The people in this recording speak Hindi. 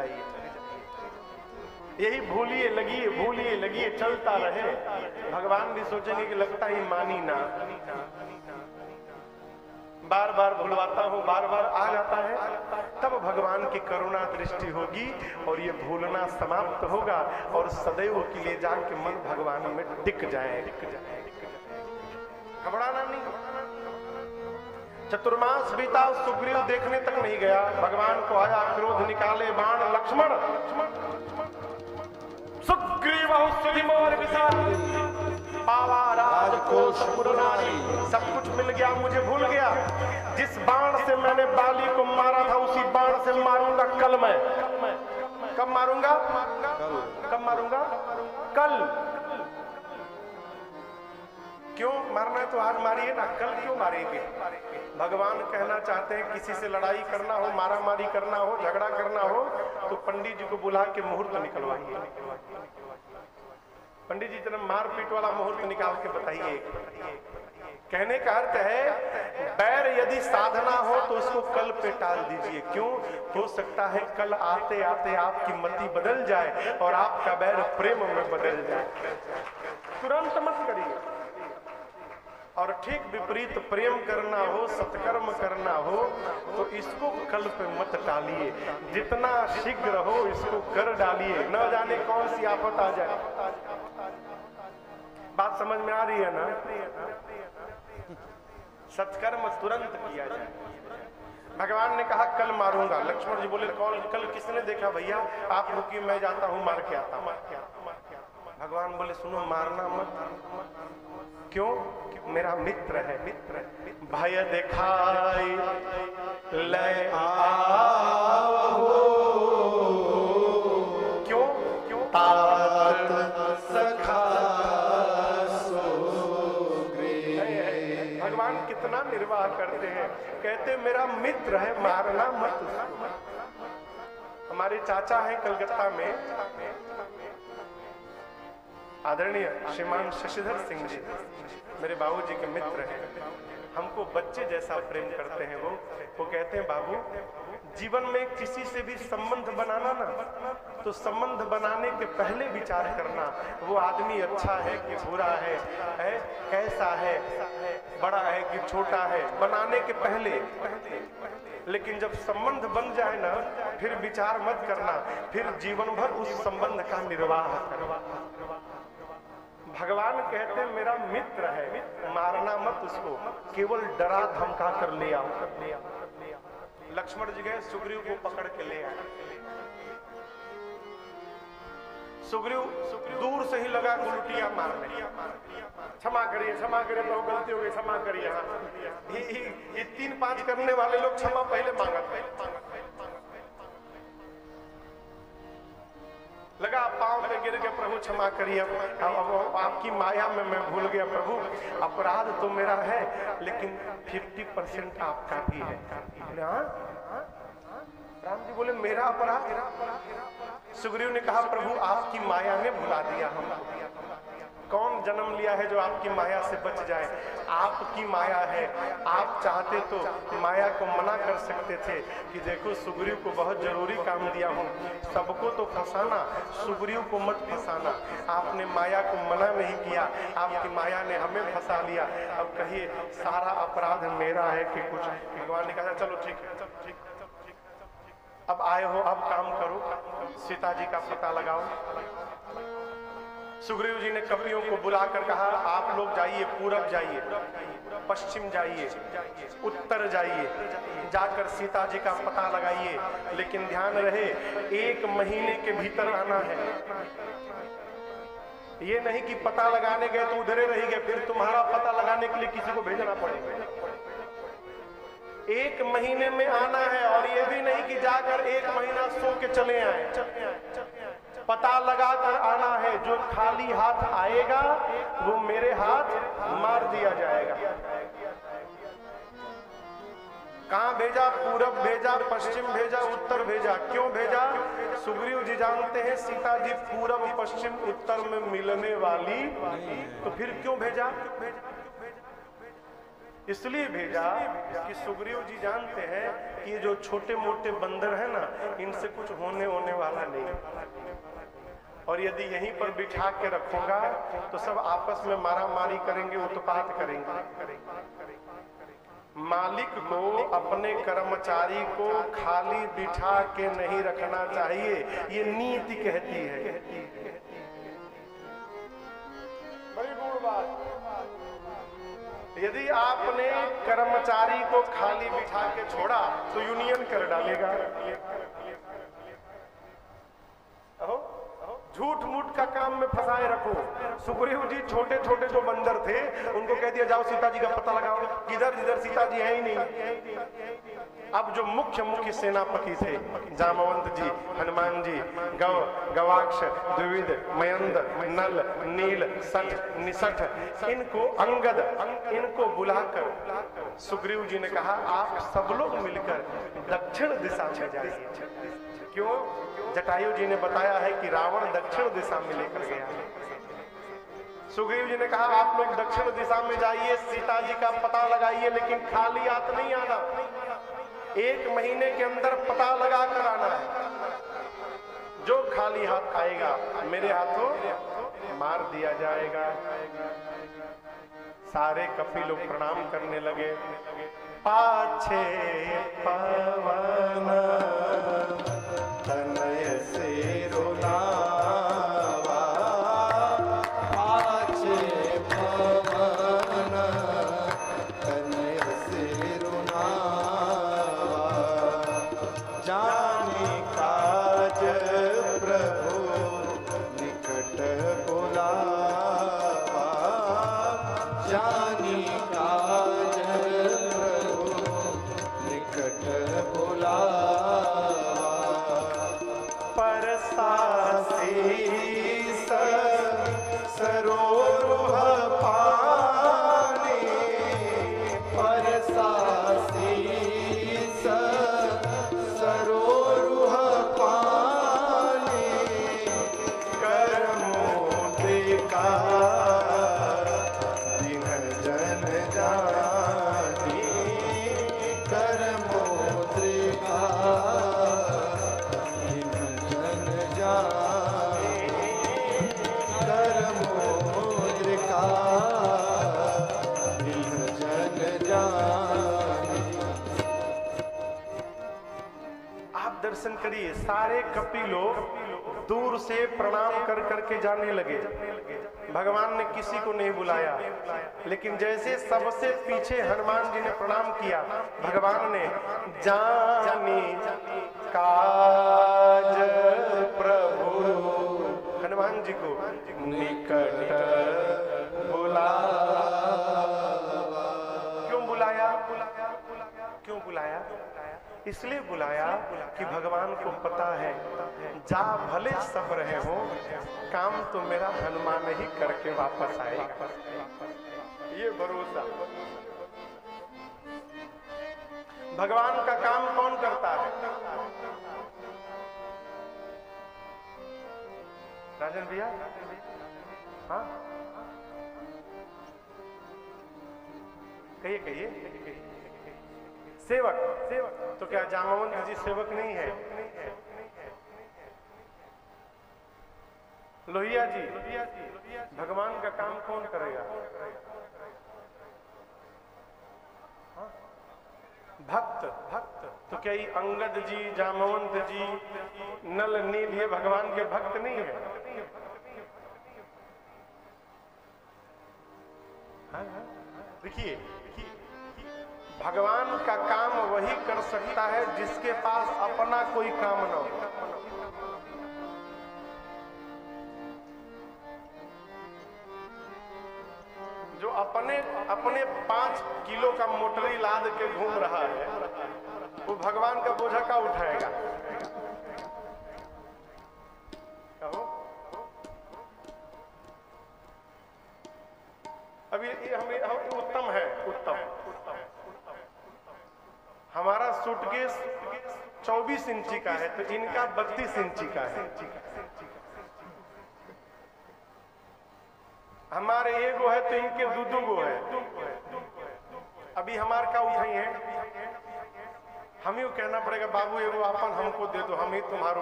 जाइए। यही भूलिए लगिए चलता रहे। भगवान भी सोचेंगे कि लगता ही मानी ना, बार बार भुलवाता हूँ, बार बार आ जाता है। तब भगवान की करुणा दृष्टि होगी और ये भूलना समाप्त होगा और सदैव के लिए जाके मन भगवान में टिक जाए। घबराना नहीं। चतुर्मास बीता, सुग्रीव देखने तक नहीं गया। भगवान को आया क्रोध, निकाले बाण लक्ष्मण। सुग्रीव सुधिमोर पावा राजकोष पुरनारी। सब कुछ मिल गया, मुझे भूल गया। जिस बाण से मैंने बाली को मारा था उसी बाण से मारूंगा कल मैं। कब मारूंगा? कब मारूंगा? कल। क्यों मारना है तो आज मारिए ना, कल क्यों मारेंगे? भगवान कहना चाहते हैं किसी से लड़ाई करना हो, मारामारी करना हो, झगड़ा करना हो तो पंडित जी को बुला के मुहूर्त निकलवाइए। पंडित जी जरा मारपीट वाला मुहूर्त निकाल के बताइए। कहने का अर्थ है बैर यदि साधना हो तो उसको कल पे टाल दीजिए। क्यों? हो सकता है कल आते आते आपकी मति बदल जाए और आपका बैर प्रेम में बदल जाए। तुरंत मत करिए। और ठीक विपरीत प्रेम करना हो, सत्कर्म करना हो तो इसको कल पे मत टालिए। जितना शीघ्र हो इसको कर डालिए, न जाने कौन सी आफत आ जाए। बात समझ में आ रही है ना? सत्कर्म तुरंत किया जाए। भगवान ने कहा कल मारूंगा। लक्ष्मण जी बोले कल किसने देखा भैया? आप रुकिए, मैं जाता हूं, मार के आता हूं। भगवान बोले सुनो, मारना मत। क्यों? मेरा मित्र है। भय दिखाई ले आओ। क्यों? तात सखा सुग्रीव। भगवान कितना निर्वाह करते हैं। कहते मेरा मित्र है, मारना मत उसको। हमारे चाचा हैं कलकत्ता में, आदरणीय श्रीमान शशिधर सिंह जी, मेरे बाबूजी के मित्र हैं। हमको बच्चे जैसा प्रेम करते हैं। वो कहते हैं बाबू, जीवन में किसी से भी संबंध बनाना ना तो संबंध बनाने के पहले विचार करना वो आदमी अच्छा है कि बुरा है, कैसा है, बड़ा है कि छोटा है, बनाने के पहले। लेकिन जब संबंध बन जाए ना फिर विचार मत करना, फिर जीवन भर उस संबंध का निर्वाह करना। भगवान कहते हैं मेरा मित्र है, मारना मत उसको, केवल डरा धमका कर ले आओ। लक्ष्मण जी गए, सुग्रीव को पकड़ के ले आए। सुग्रीव दूर से ही लगा गुलटियां मारने। क्षमा करिए तो गलती हो गई, क्षमा करिए। हाँ, ये 3-5 करने वाले लोग क्षमा पहले मांगते हैं। लगा पांव पे गिर के प्रभु क्षमा करिए, अब आपकी माया में मैं भूल गया प्रभु, अपराध तो मेरा है लेकिन 50% आपका भी है। राम जी बोले मेरा अपराध? सुग्रीव ने कहा प्रभु आपकी माया ने भुला दिया हमको। कौन जन्म लिया है जो आपकी माया से बच जाए? आपकी माया है। आप चाहते तो माया को मना कर सकते थे कि देखो सुग्रीव को बहुत जरूरी काम दिया हूँ, सबको तो फंसाना, सुग्रीव को मत फंसाना। आपने माया को मना नहीं किया, आपकी माया ने हमें फंसा लिया। अब कहिए सारा अपराध मेरा है कि कुछ? भगवान ने कहा चलो ठीक है, अब आए हो, अब काम करो, सीता जी का पता लगाओ। सुग्रीव जी ने कपियों को बुलाकर कहा आप लोग जाइए, पूरब जाइए, पश्चिम जाइए, उत्तर जाइए, जाकर सीता जी का पता लगाइए। लेकिन ध्यान रहे 1 महीने के भीतर आना है। ये नहीं कि पता लगाने गए तो उधरे रह गए, फिर तुम्हारा पता लगाने के लिए किसी को भेजना पड़ेगा। 1 महीने में आना है। और ये भी नहीं कि जाकर 1 महीना सो के चले आए, पता लगाकर आना है। जो खाली हाथ आएगा वो मेरे हाथ मार दिया जाएगा। कहां भेजा? पूरब भेजा, पश्चिम भेजा, उत्तर भेजा। क्यों भेजा? सुग्रीव जी जानते हैं सीता जी पूरब, पश्चिम, उत्तर में मिलने वाली, तो फिर क्यों भेजा? इसलिए भेजा कि सुग्रीव जी जानते हैं कि ये जो छोटे मोटे बंदर है ना, इनसे कुछ होने वाला नहीं, और यदि यहीं पर बिठा के रखूंगा तो सब आपस में मारा मारी करेंगे, उत्पात करेंगे। मालिक को अपने कर्मचारी को खाली बिठा के नहीं रखना चाहिए, ये नीति कहती है। बड़ी बूढ़ बात। यदि आपने कर्मचारी को खाली बिठा के छोड़ा तो यूनियन कर डालेगा। झूठ मूठ का काम में फंसाए रखो। सुग्रीव जी छोटे छोटे जो बंदर थे उनको कह दिया जाओ सीता जी का पता लगाओ, किधर जिधर सीता जी है ही नहीं। अब जो मुख्य सेनापति थे, जामवंत जी, हनुमान जी, गवाक्ष, द्विविद, मयंद, नल, नील, सठ, निसठ, इनको अंगद, इनको बुलाकर सुग्रीव जी ने कहा आप सब लोग मिलकर दक्षिण दिशा में जाइए। क्यों? जटायु जी ने बताया है कि रावण दक्षिण दिशा में लेकर गया। सुग्रीव जी ने कहा आप लोग दक्षिण दिशा में जाइए, सीता जी का पता लगाइए, लेकिन खाली हाथ नहीं आना, 1 महीने के अंदर पता लगा कर आना है। जो खाली हाथ आएगा मेरे हाथों मार दिया जाएगा। सारे कपि लोग प्रणाम करने लगे। पाछे पवन तनय से रुलावा, पाछे पवन तनय से रुलावा, जाने काज प्रभु निकट बुलावा, जाने काज प्रभु निकट बुलावा, सरोरुह पाने, परसासीस सरोरुह पाने, कर्मोदिका दिन जन जानी, कर्मोदिका दिन जन जानी, कर्मोद्रिका दिन जन जानी। आप दर्शन करिए, सारे कपि लोग दूर से प्रणाम कर करके जाने लगे। भगवान ने किसी को नहीं बुलाया, लेकिन जैसे सबसे पीछे हनुमान जी ने प्रणाम किया, भगवान ने जानी काज प्रभु हनुमान जी को निकट बुलावा। क्यों बुलाया? क्यों बुलाया? इसलिए बुलाया कि भगवान को पता है जा भले सब रहे हो, काम तो मेरा हनुमान ही करके वापस आएगा। ये भरोसा। भगवान का काम कौन करता है? राजन भैया, हाँ कहिए कहिए। सेवक। सेवक तो क्या जामवंत जी सेवक नहीं है? लोहिया जी, भगवान का काम कौन करेगा? भक्त। भक्त तो क्या ये अंगद जी, जामवंत जी, नल, नील ये भगवान के भक्त नहीं है? देखिए, भगवान का काम वही कर सकता है जिसके पास अपना कोई काम न हो। जो अपने 5 किलो का मोटरी लाद के घूम रहा है, वो भगवान का बोझा का उठाएगा? कहो। अभी हमें उत्तम है, उत्तम। हमारा सूटकेस 24 इंची का है, तो इनका 32 इंची का है। हमारे एगो है तो इनके दू गो है। अभी हमार का उठाई है, हम ही कहना पड़ेगा बाबू एगो अपन हमको दे दो, हम ही तुम्हारो